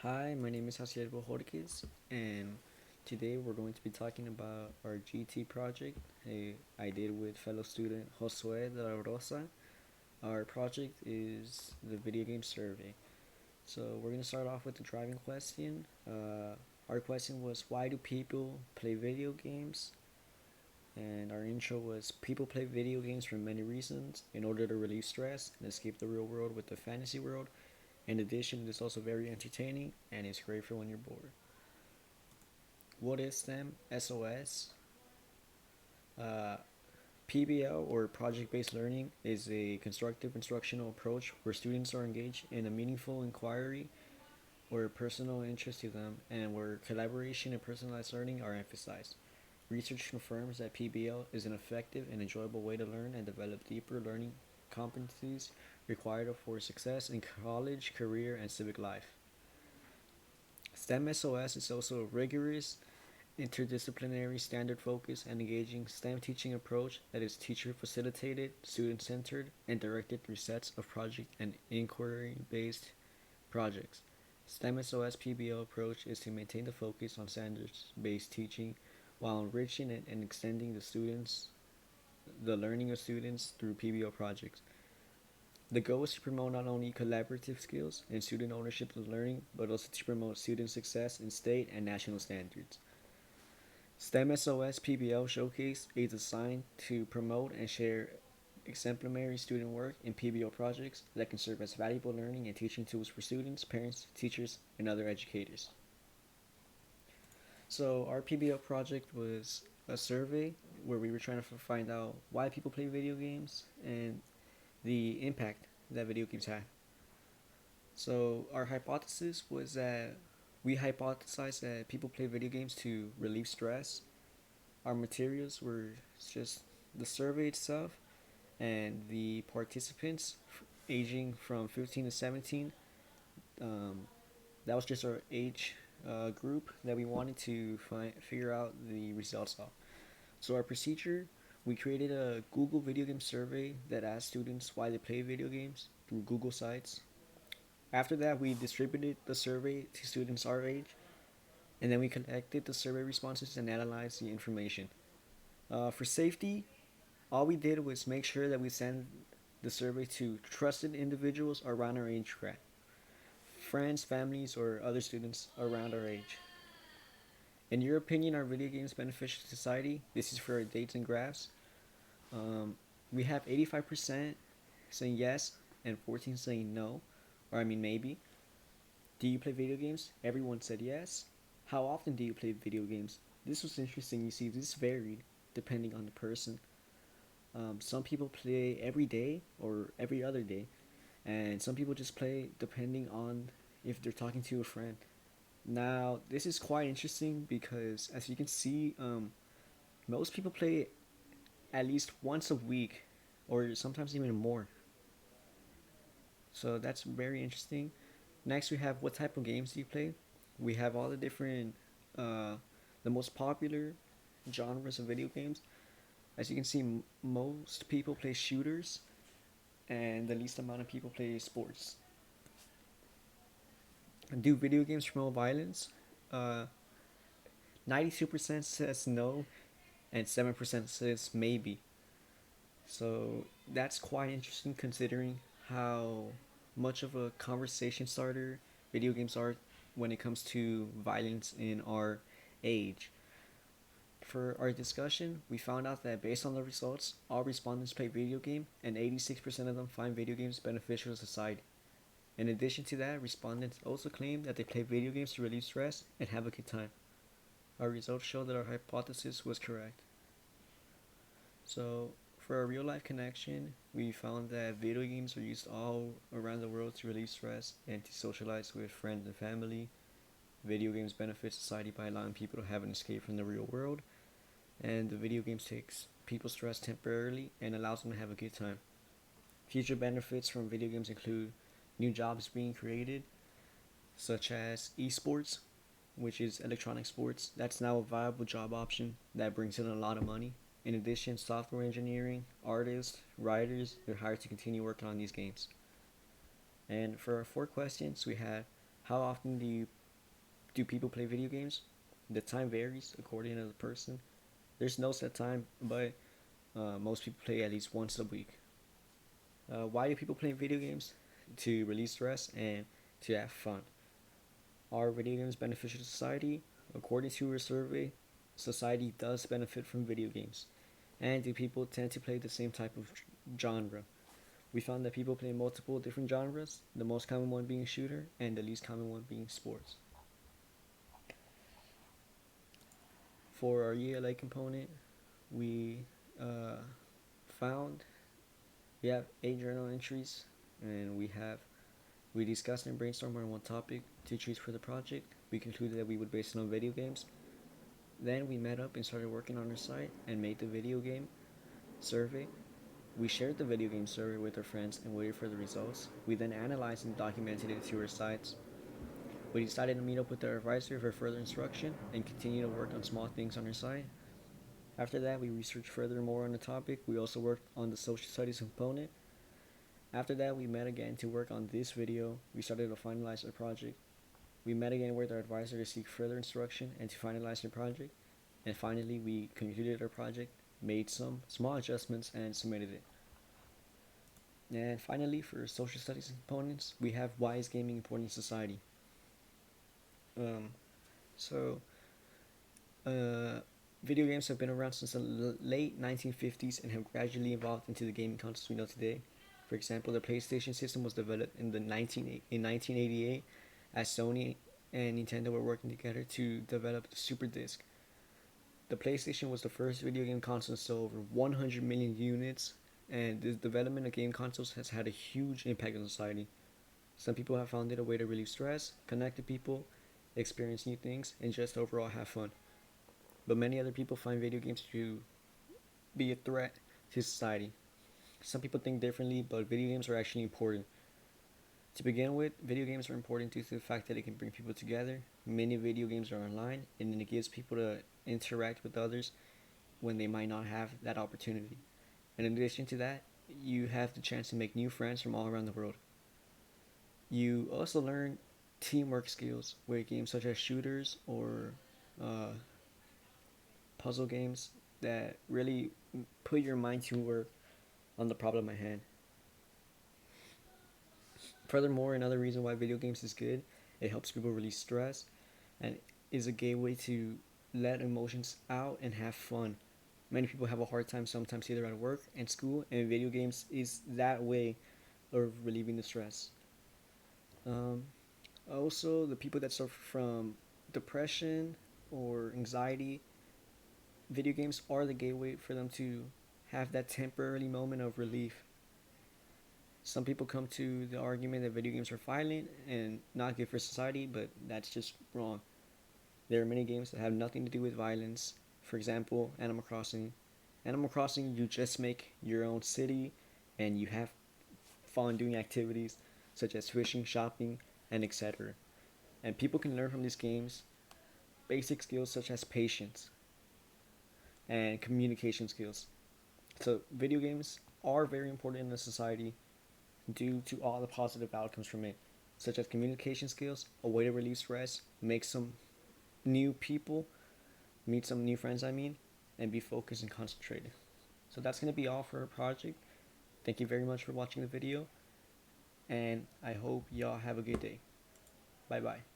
Hi, my name is Jaciel Bojorquez, and today we're going to be talking about our GT project I did with fellow student Josue De La Rosa. Our project is the video game survey. So we're going to start off with the driving question. Our question was, why do people play video games? And our intro was, people play video games for many reasons in order to relieve stress and escape the real world with the fantasy world. In addition, it's also very entertaining and it's great for when you're bored. What is STEM? SOS. Uh, PBL or project based learning is a constructive instructional approach where students are engaged in a meaningful inquiry or personal interest to them and where collaboration and personalized learning are emphasized. Research confirms that PBL is an effective and enjoyable way to learn and develop deeper learning competencies required for success in college, career, and civic life. STEM SOS is also a rigorous, interdisciplinary, standard focused, and engaging STEM teaching approach that is teacher facilitated, student centered, and directed through sets of project and inquiry based projects. STEM SOS PBL approach is to maintain the focus on standards based teaching while enriching and extending the learning of students through PBL projects. The goal is to promote not only collaborative skills and student ownership of learning, but also to promote student success in state and national standards. STEM SOS PBL Showcase is designed to promote and share exemplary student work in PBL projects that can serve as valuable learning and teaching tools for students, parents, teachers, and other educators. So, our PBL project was a survey where we were trying to find out why people play video games and the impact that video games have. So our hypothesis was that we hypothesized that people play video games to relieve stress. Our materials were just the survey itself and the participants aging from 15 to 17. Um, that was just our age group that we wanted to figure out the results of. So our procedure, we created a Google video game survey that asked students why they play video games through Google Sites. After that, we distributed the survey to students our age, and then we collected the survey responses and analyzed the information. For safety, all we did was make sure that we send the survey to trusted individuals around our age group, friends, families, or other students around our age. In your opinion, are video games beneficial to society? This is for our dates and graphs. Um, we have 85% saying yes and 14 saying no, or I mean maybe. Do you play video games? Everyone said yes. How often do you play video games? This was interesting. You see, this varied depending on the person. Some people play every day or every other day, and some people just play depending on if they're talking to a friend. Now, this is quite interesting because, as you can see, most people play at least once a week, or sometimes even more. So that's very interesting. Next, we have what type of games do you play? We have all the different, uh, the most popular genres of video games. As you can see, most people play shooters, and the least amount of people play sports. And do video games promote violence? Uh, 92% says no, and 7% says maybe. So that's quite interesting considering how much of a conversation starter video games are when it comes to violence in our age. For our discussion, we found out that based on the results, all respondents play video game and 86% of them find video games beneficial to society. In addition to that, respondents also claim that they play video games to relieve stress and have a good time. Our results show that our hypothesis was correct. So, for a real life connection, we found that video games are used all around the world to relieve stress and to socialize with friends and family. Video games benefit society by allowing people to have an escape from the real world, and the video games takes people's stress temporarily and allows them to have a good time. Future benefits from video games include new jobs being created, such as esports, which is electronic sports. That's now a viable job option that brings in a lot of money. In addition, software engineering, artists, writers, they're hired to continue working on these games. And for our four questions, we had How often do people play video games? The time varies according to the person. There's no set time, but most people play at least once a week. Why do people play video games? To release stress and to have fun. Are video games beneficial to society? According to a survey, society does benefit from video games. And do people tend to play the same type of genre? We found that people play multiple different genres, the most common one being shooter, and the least common one being sports. For our ELA component, we uh, found we have 8 journal entries, and we discussed and brainstormed on one topic to choose for the project. We concluded that we would base it on video games. Then we met up and started working on our site and made the video game survey. We shared the video game survey with our friends and waited for the results. We then analyzed and documented it to our sites. We decided to meet up with our advisor for further instruction and continue to work on small things on our site. After that, we researched furthermore on the topic. We also worked on the social studies component. After that, we met again to work on this video. We started to finalize our project. We met again with our advisor to seek further instruction and to finalize the project. And finally, we concluded our project, made some small adjustments, and submitted it. And finally, for social studies components, we have why is gaming important in society. Um, so, uh, Video games have been around since the late 1950s and have gradually evolved into the gaming consoles we know today. For example, the PlayStation system was developed in 1988 as Sony and Nintendo were working together to develop the Super Disc. The PlayStation was the first video game console to sell over 100 million units, and the development of game consoles has had a huge impact on society. Some people have found it a way to relieve stress, connect to people, experience new things, and just overall have fun. But many other people find video games to be a threat to society. Some people think differently, but video games are actually important. To begin with, video games are important due to the fact that it can bring people together. Many video games are online, and it gives people to interact with others when they might not have that opportunity. And in addition to that, you have the chance to make new friends from all around the world. You also learn teamwork skills with games such as shooters or uh, puzzle games that really put your mind to work on the problem at hand. Furthermore, another reason why video games is good, it helps people release stress and is a gateway to let emotions out and have fun. Many people have a hard time sometimes either at work and school, and video games is that way of relieving the stress. Um, Also, the people that suffer from depression or anxiety, video games are the gateway for them to have that temporary moment of relief. Some people come to the argument that video games are violent and not good for society, but that's just wrong. There are many games that have nothing to do with violence. For example, Animal Crossing. Animal Crossing, you just make your own city and you have fun doing activities such as fishing, shopping, and etc. And people can learn from these games basic skills such as patience and communication skills. So, video games are very important in the society due to all the positive outcomes from it, such as communication skills, a way to release stress, make some new people, meet some new friends, and be focused and concentrated. So that's going to be all for our project. Thank you very much for watching the video, and I hope y'all have a good day. Bye bye.